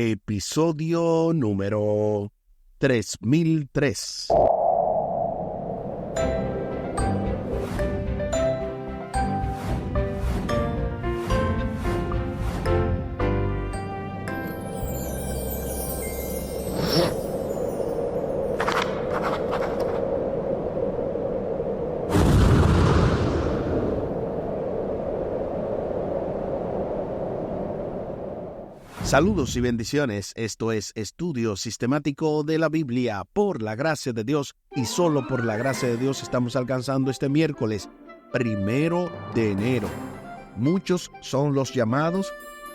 episodio número 3003. Saludos y bendiciones. Esto es Estudio Sistemático de la Biblia por la gracia de Dios, y solo por la gracia de Dios estamos alcanzando este miércoles 1 de enero. Muchos son los llamados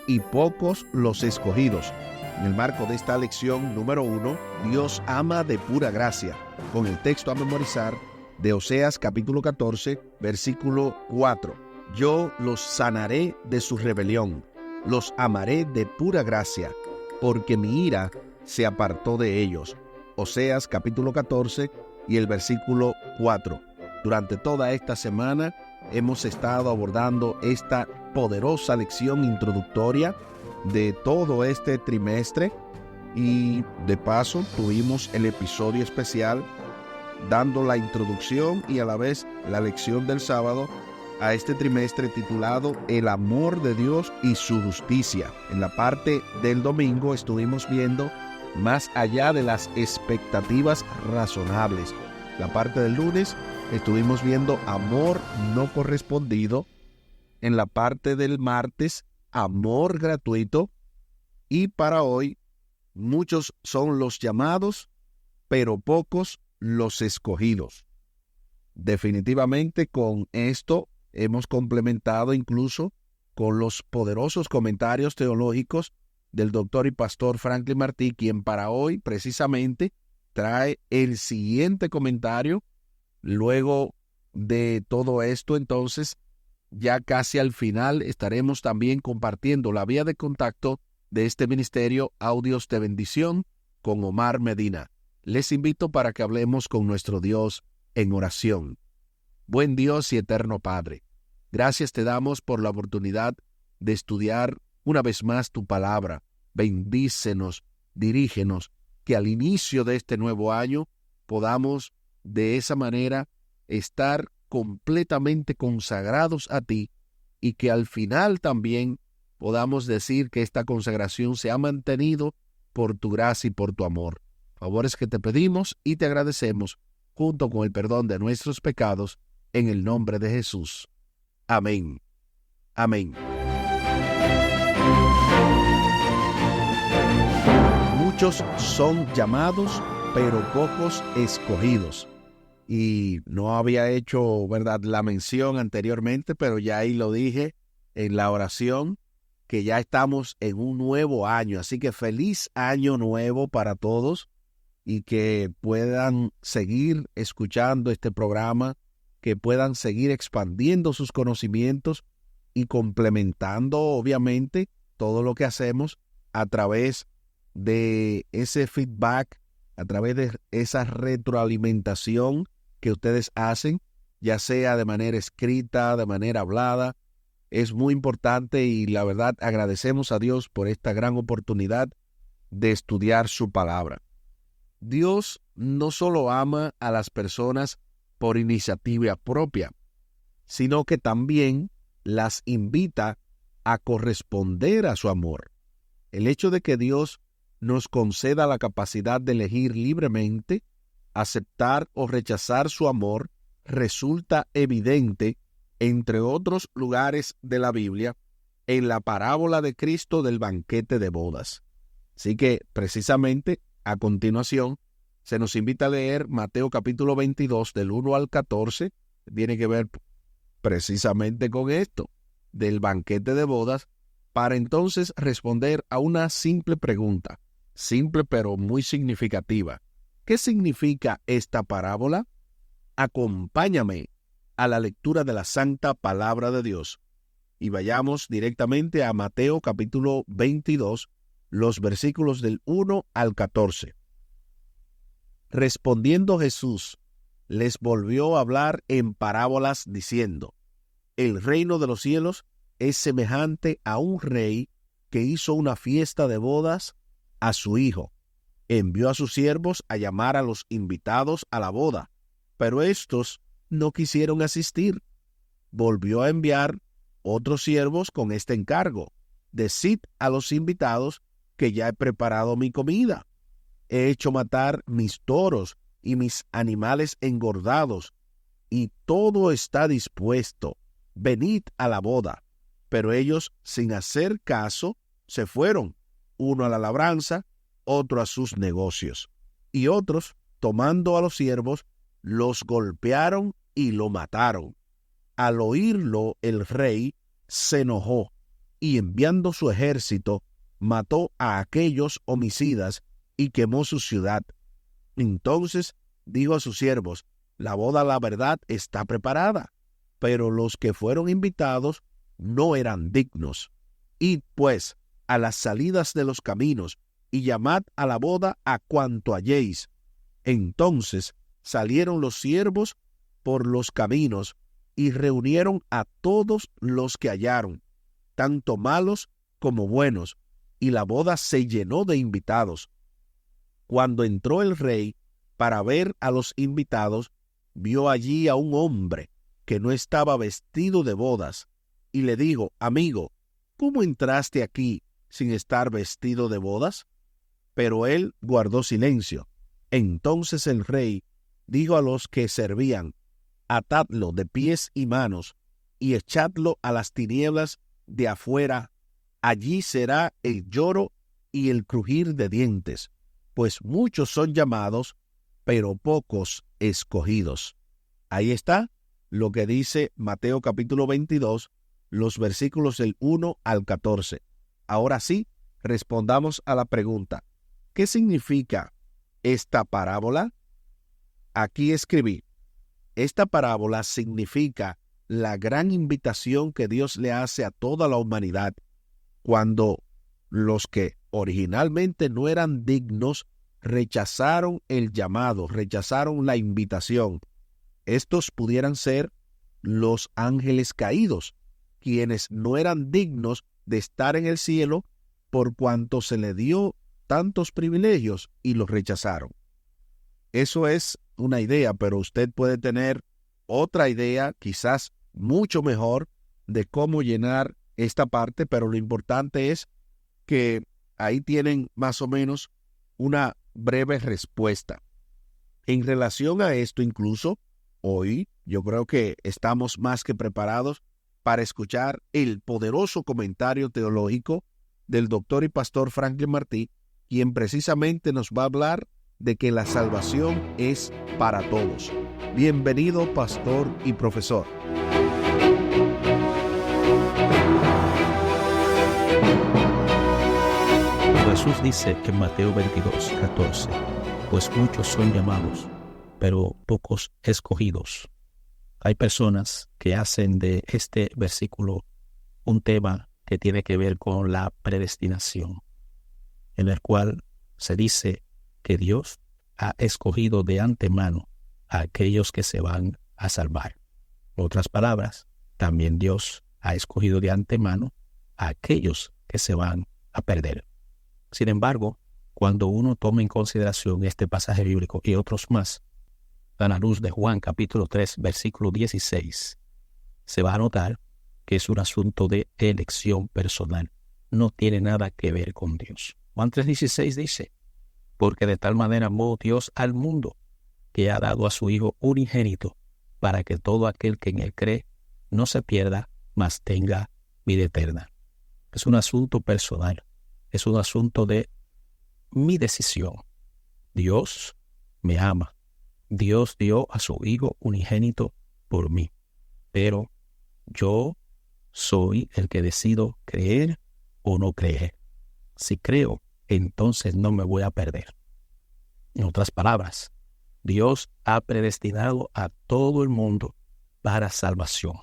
y pocos los escogidos. En el marco de esta lección número 1, Dios ama de pura gracia, con el texto a memorizar de Oseas capítulo 14, versículo 4. Yo los sanaré de su rebelión. Los amaré de pura gracia, porque mi ira se apartó de ellos. Oseas capítulo 14 y el versículo 4. Durante toda esta semana hemos estado abordando esta poderosa lección introductoria de todo este trimestre, y de paso tuvimos el episodio especial dando la introducción y a la vez la lección del sábado a este trimestre titulado El amor de Dios y su justicia. En la parte del domingo estuvimos viendo más allá de las expectativas razonables. La parte del lunes estuvimos viendo amor no correspondido. En la parte del martes, amor gratuito. Y para hoy, muchos son los llamados, pero pocos los escogidos. Definitivamente con esto hemos complementado incluso con los poderosos comentarios teológicos del doctor y pastor Franklin Martí, quien para hoy precisamente trae el siguiente comentario. Luego de todo esto, entonces, ya casi al final estaremos también compartiendo la vía de contacto de este ministerio, Audios de Bendición, con Omar Medina. Les invito para que hablemos con nuestro Dios en oración. Buen Dios y eterno Padre, gracias te damos por la oportunidad de estudiar una vez más tu palabra. Bendícenos, dirígenos, que al inicio de este nuevo año podamos de esa manera estar completamente consagrados a ti, y que al final también podamos decir que esta consagración se ha mantenido por tu gracia y por tu amor. Favores que te pedimos y te agradecemos, junto con el perdón de nuestros pecados, en el nombre de Jesús. Amén. Amén. Muchos son llamados, pero pocos escogidos. Y no había hecho, ¿verdad?, la mención anteriormente, pero ya ahí lo dije en la oración, que ya estamos en un nuevo año. Así que feliz año nuevo para todos, y que puedan seguir escuchando este programa, que puedan seguir expandiendo sus conocimientos y complementando, obviamente, todo lo que hacemos a través de ese feedback, a través de esa retroalimentación que ustedes hacen, ya sea de manera escrita, de manera hablada. Es muy importante, y la verdad agradecemos a Dios por esta gran oportunidad de estudiar su palabra. Dios no solo ama a las personas por iniciativa propia, sino que también las invita a corresponder a su amor. El hecho de que Dios nos conceda la capacidad de elegir libremente, aceptar o rechazar su amor, resulta evidente, entre otros lugares de la Biblia, en la parábola de Cristo del banquete de bodas. Así que, precisamente, a continuación, se nos invita a leer Mateo capítulo 22, del 1 al 14. Tiene que ver precisamente con esto, del banquete de bodas, para entonces responder a una simple pregunta, simple pero muy significativa. ¿Qué significa esta parábola? Acompáñame a la lectura de la santa palabra de Dios, y vayamos directamente a Mateo capítulo 22, los versículos del 1 al 14. Respondiendo Jesús, les volvió a hablar en parábolas diciendo: El reino de los cielos es semejante a un rey que hizo una fiesta de bodas a su hijo. Envió a sus siervos a llamar a los invitados a la boda, pero éstos no quisieron asistir. Volvió a enviar otros siervos con este encargo: decid a los invitados que ya he preparado mi comida. He hecho matar mis toros y mis animales engordados, y todo está dispuesto. Venid a la boda. Pero ellos, sin hacer caso, se fueron, uno a la labranza, otro a sus negocios. Y otros, tomando a los siervos, los golpearon y lo mataron. Al oírlo, el rey se enojó y, enviando su ejército, mató a aquellos homicidas y quemó su ciudad. Entonces dijo a sus siervos: la boda, la verdad, está preparada, pero los que fueron invitados no eran dignos. Id pues a las salidas de los caminos y llamad a la boda a cuanto halléis. Entonces salieron los siervos por los caminos y reunieron a todos los que hallaron, tanto malos como buenos, y la boda se llenó de invitados. Cuando entró el rey para ver a los invitados, vio allí a un hombre que no estaba vestido de bodas, y le dijo: amigo, ¿cómo entraste aquí sin estar vestido de bodas? Pero él guardó silencio. Entonces el rey dijo a los que servían: atadlo de pies y manos y echadlo a las tinieblas de afuera. Allí será el lloro y el crujir de dientes, pues muchos son llamados, pero pocos escogidos. Ahí está lo que dice Mateo capítulo 22, los versículos del 1 al 14. Ahora sí, respondamos a la pregunta: ¿qué significa esta parábola? Aquí escribí: esta parábola significa la gran invitación que Dios le hace a toda la humanidad, cuando los que originalmente no eran dignos rechazaron el llamado, rechazaron la invitación. Estos pudieran ser los ángeles caídos, quienes no eran dignos de estar en el cielo por cuanto se le dio tantos privilegios y los rechazaron. Eso es una idea, pero usted puede tener otra idea, quizás mucho mejor, de cómo llenar esta parte, pero lo importante es que ahí tienen más o menos una breve respuesta. En relación a esto, incluso hoy, yo creo que estamos más que preparados para escuchar el poderoso comentario teológico del doctor y pastor Franklin Martí, quien precisamente nos va a hablar de que la salvación es para todos. Bienvenido, pastor y profesor. Jesús dice en Mateo 22, 14, pues muchos son llamados, pero pocos escogidos. Hay personas que hacen de este versículo un tema que tiene que ver con la predestinación, en el cual se dice que Dios ha escogido de antemano a aquellos que se van a salvar. En otras palabras, también Dios ha escogido de antemano a aquellos que se van a perder. Sin embargo, cuando uno toma en consideración este pasaje bíblico y otros más, a la luz de Juan capítulo 3, versículo 16, se va a notar que es un asunto de elección personal. No tiene nada que ver con Dios. Juan 3:16 dice: porque de tal manera amó Dios al mundo, que ha dado a su Hijo unigénito, para que todo aquel que en él cree no se pierda, mas tenga vida eterna. Es un asunto personal. Es un asunto de mi decisión. Dios me ama. Dios dio a su Hijo unigénito por mí. Pero yo soy el que decido creer o no creer. Si creo, entonces no me voy a perder. En otras palabras, Dios ha predestinado a todo el mundo para salvación.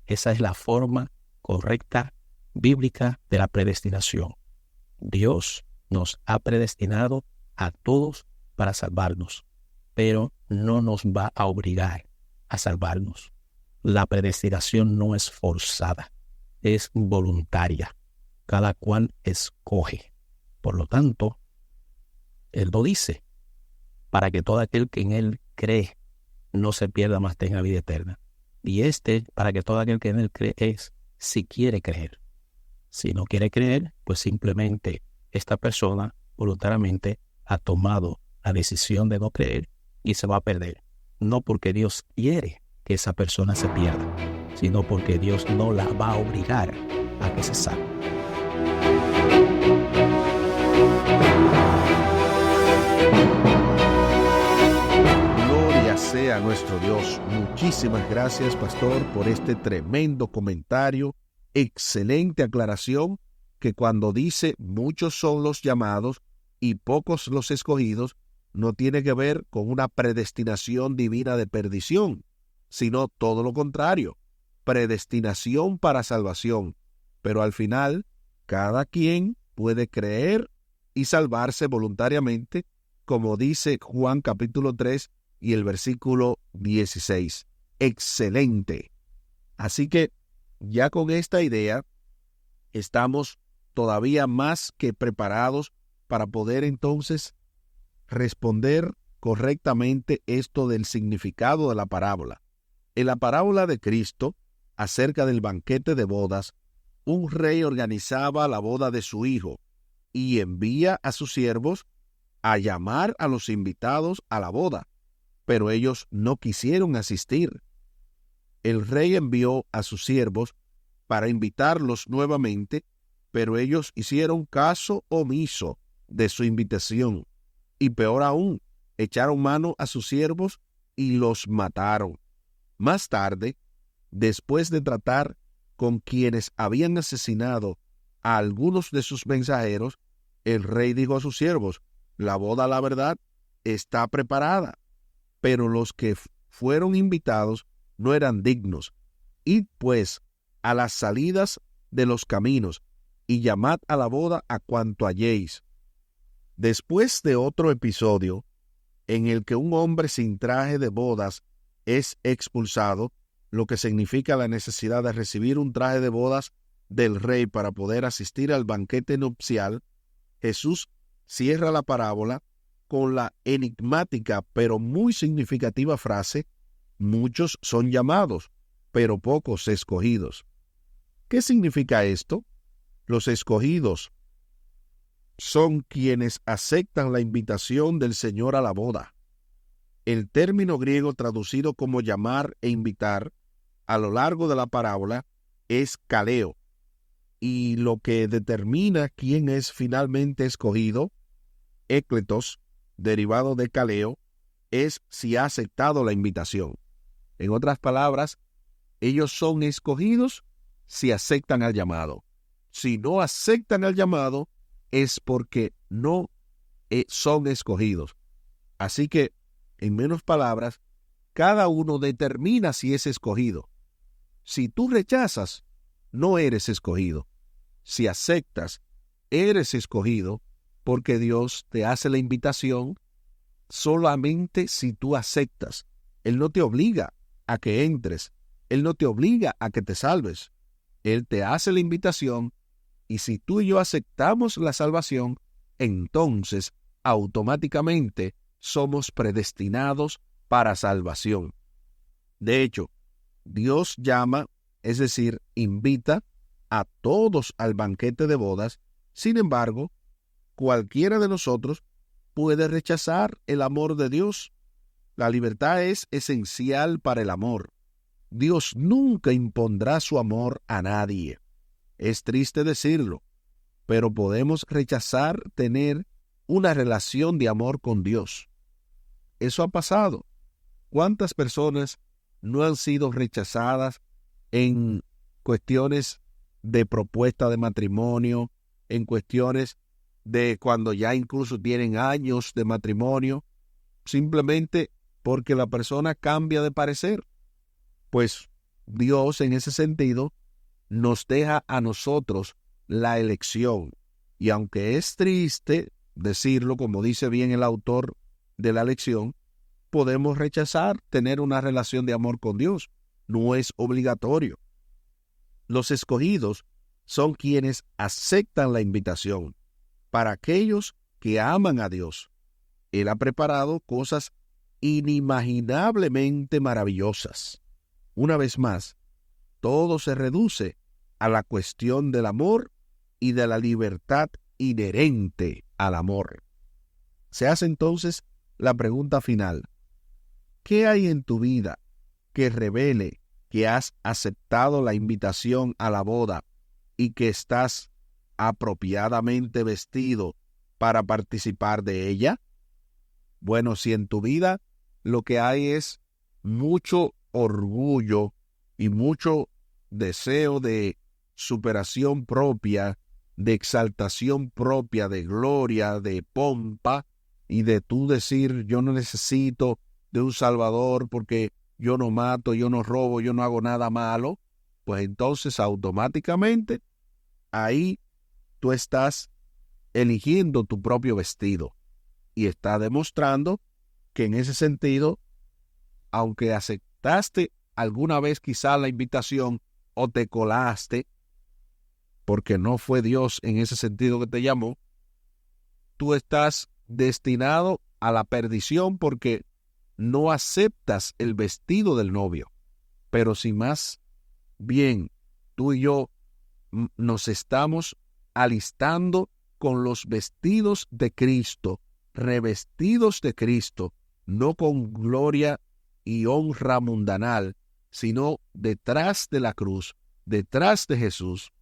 Esa es la forma correcta, bíblica, de la predestinación. Dios nos ha predestinado a todos para salvarnos, pero no nos va a obligar a salvarnos. La predestinación no es forzada, es voluntaria. Cada cual escoge. Por lo tanto, Él lo dice, para que todo aquel que en Él cree no se pierda, mas tenga vida eterna. Y para que todo aquel que en Él cree, es si quiere creer. Si no quiere creer, pues simplemente esta persona voluntariamente ha tomado la decisión de no creer y se va a perder. No porque Dios quiere que esa persona se pierda, sino porque Dios no la va a obligar a que se salve. Gloria sea a nuestro Dios. Muchísimas gracias, pastor, por este tremendo comentario. Excelente aclaración, que cuando dice muchos son los llamados y pocos los escogidos, no tiene que ver con una predestinación divina de perdición, sino todo lo contrario, predestinación para salvación. Pero al final, cada quien puede creer y salvarse voluntariamente, como dice Juan capítulo 3 y el versículo 16. Excelente. Así que ya con esta idea, estamos todavía más que preparados para poder entonces responder correctamente esto del significado de la parábola. En la parábola de Cristo, acerca del banquete de bodas, un rey organizaba la boda de su hijo y envía a sus siervos a llamar a los invitados a la boda, pero ellos no quisieron asistir. El rey envió a sus siervos para invitarlos nuevamente, pero ellos hicieron caso omiso de su invitación, y peor aún, echaron mano a sus siervos y los mataron. Más tarde, después de tratar con quienes habían asesinado a algunos de sus mensajeros, el rey dijo a sus siervos: la boda, la verdad, está preparada, pero los que fueron invitados no eran dignos. Id pues a las salidas de los caminos y llamad a la boda a cuanto halléis. Después de otro episodio en el que un hombre sin traje de bodas es expulsado, lo que significa la necesidad de recibir un traje de bodas del rey para poder asistir al banquete nupcial, Jesús cierra la parábola con la enigmática pero muy significativa frase: muchos son llamados, pero pocos escogidos. ¿Qué significa esto? Los escogidos son quienes aceptan la invitación del Señor a la boda. El término griego traducido como llamar e invitar a lo largo de la parábola es kaleo, y lo que determina quién es finalmente escogido, ekletos, derivado de kaleo, es si ha aceptado la invitación. En otras palabras, ellos son escogidos si aceptan al llamado. Si no aceptan el llamado, es porque no son escogidos. Así que, en menos palabras, cada uno determina si es escogido. Si tú rechazas, no eres escogido. Si aceptas, eres escogido, porque Dios te hace la invitación solamente si tú aceptas. Él no te obliga a que entres. Él no te obliga a que te salves. Él te hace la invitación, y si tú y yo aceptamos la salvación, entonces automáticamente somos predestinados para salvación. De hecho, Dios llama, es decir, invita a todos al banquete de bodas. Sin embargo, cualquiera de nosotros puede rechazar el amor de Dios. La libertad es esencial para el amor. Dios nunca impondrá su amor a nadie. Es triste decirlo, pero podemos rechazar tener una relación de amor con Dios. Eso ha pasado. ¿Cuántas personas no han sido rechazadas en cuestiones de propuesta de matrimonio, en cuestiones de cuando ya incluso tienen años de matrimonio, simplemente porque la persona cambia de parecer? Pues Dios, en ese sentido, nos deja a nosotros la elección. Y aunque es triste decirlo, como dice bien el autor de la lección, podemos rechazar tener una relación de amor con Dios. No es obligatorio. Los escogidos son quienes aceptan la invitación. Para aquellos que aman a Dios, Él ha preparado cosas inimaginablemente maravillosas. Una vez más, todo se reduce a la cuestión del amor y de la libertad inherente al amor. Se hace entonces la pregunta final: ¿qué hay en tu vida que revele que has aceptado la invitación a la boda y que estás apropiadamente vestido para participar de ella? Bueno, si en tu vida lo que hay es mucho orgullo y mucho deseo de superación propia, de exaltación propia, de gloria, de pompa, y de tú decir, yo no necesito de un Salvador porque yo no mato, yo no robo, yo no hago nada malo, pues entonces automáticamente ahí tú estás eligiendo tu propio vestido y está demostrando que en ese sentido, aunque aceptaste alguna vez quizá la invitación o te colaste, porque no fue Dios en ese sentido que te llamó, tú estás destinado a la perdición porque no aceptas el vestido del novio. Pero si más bien tú y yo nos estamos alistando con los vestidos de Cristo, revestidos de Cristo, no con gloria y honra mundanal, sino detrás de la cruz, detrás de Jesús,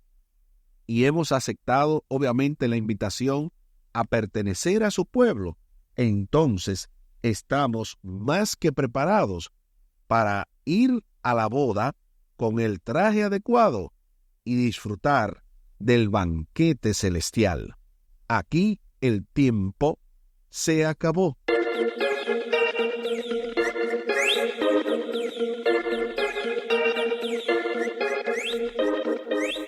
y hemos aceptado obviamente la invitación a pertenecer a su pueblo, entonces estamos más que preparados para ir a la boda con el traje adecuado y disfrutar del banquete celestial. Aquí el tiempo se acabó.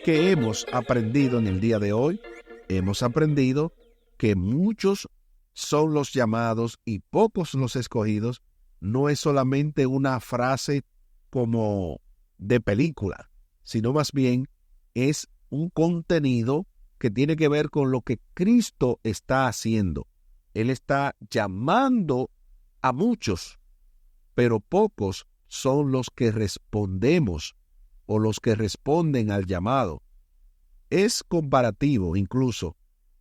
¿Qué hemos aprendido en el día de hoy? Hemos aprendido que muchos son los llamados y pocos los escogidos. No es solamente una frase como de película, sino más bien es un contenido que tiene que ver con lo que Cristo está haciendo. Él está llamando a muchos, pero pocos son los que respondemos o los que responden al llamado. Es comparativo incluso,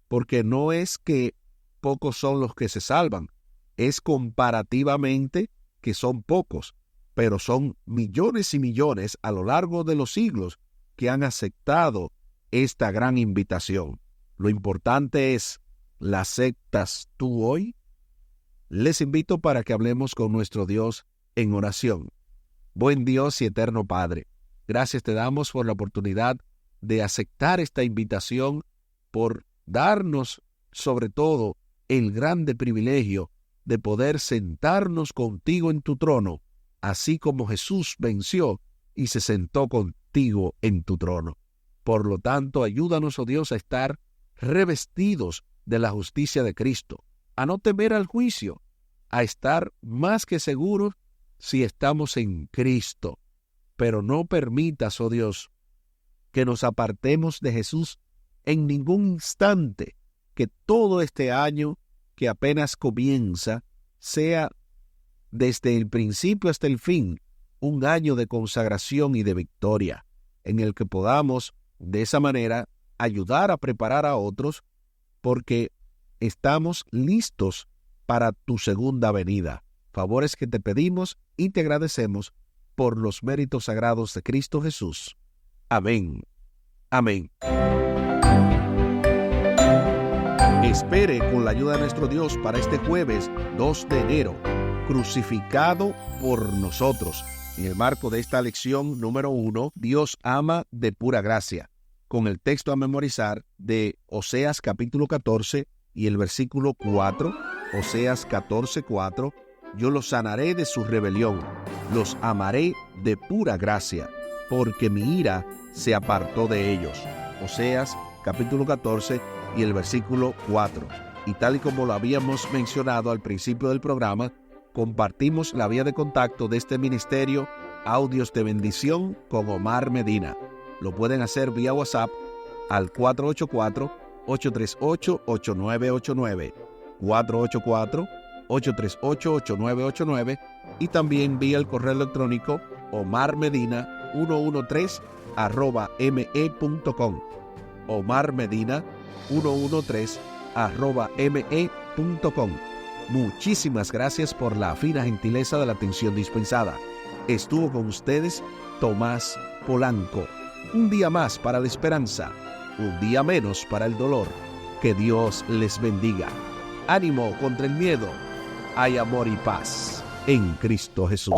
porque no es que pocos son los que se salvan, es comparativamente que son pocos, pero son millones y millones a lo largo de los siglos que han aceptado esta gran invitación. Lo importante es, ¿la aceptas tú hoy? Les invito para que hablemos con nuestro Dios en oración. Buen Dios y eterno Padre, gracias te damos por la oportunidad de aceptar esta invitación, por darnos sobre todo el grande privilegio de poder sentarnos contigo en tu trono, así como Jesús venció y se sentó contigo en tu trono. Por lo tanto, ayúdanos, oh Dios, a estar revestidos de la justicia de Cristo, a no temer al juicio, a estar más que seguros si estamos en Cristo. Pero no permitas, oh Dios, que nos apartemos de Jesús en ningún instante, que todo este año que apenas comienza sea desde el principio hasta el fin un año de consagración y de victoria, en el que podamos de esa manera ayudar a preparar a otros, porque estamos listos para tu segunda venida. Favores que te pedimos y te agradecemos por los méritos sagrados de Cristo Jesús. Amén. Amén. Espere con la ayuda de nuestro Dios para este jueves 2 de enero, crucificado por nosotros. En el marco de esta lección número 1, Dios ama de pura gracia, con el texto a memorizar de Oseas capítulo 14 y el versículo 4, Oseas 14:4, yo los sanaré de su rebelión, los amaré de pura gracia, porque mi ira se apartó de ellos. Oseas capítulo 14 y el versículo 4. Y tal y como lo habíamos mencionado al principio del programa, compartimos la vía de contacto de este ministerio, Audios de Bendición con Omar Medina. Lo pueden hacer vía WhatsApp al 484-838-8989, 838-8989 y también vía el correo electrónico omarmedina113@me.com. omarmedina113@me.com. Muchísimas gracias por la fina gentileza de la atención dispensada. Estuvo con ustedes Tomás Polanco. Un día más para la esperanza, un día menos para el dolor. Que Dios les bendiga. Ánimo contra el miedo. Hay amor y paz en Cristo Jesús.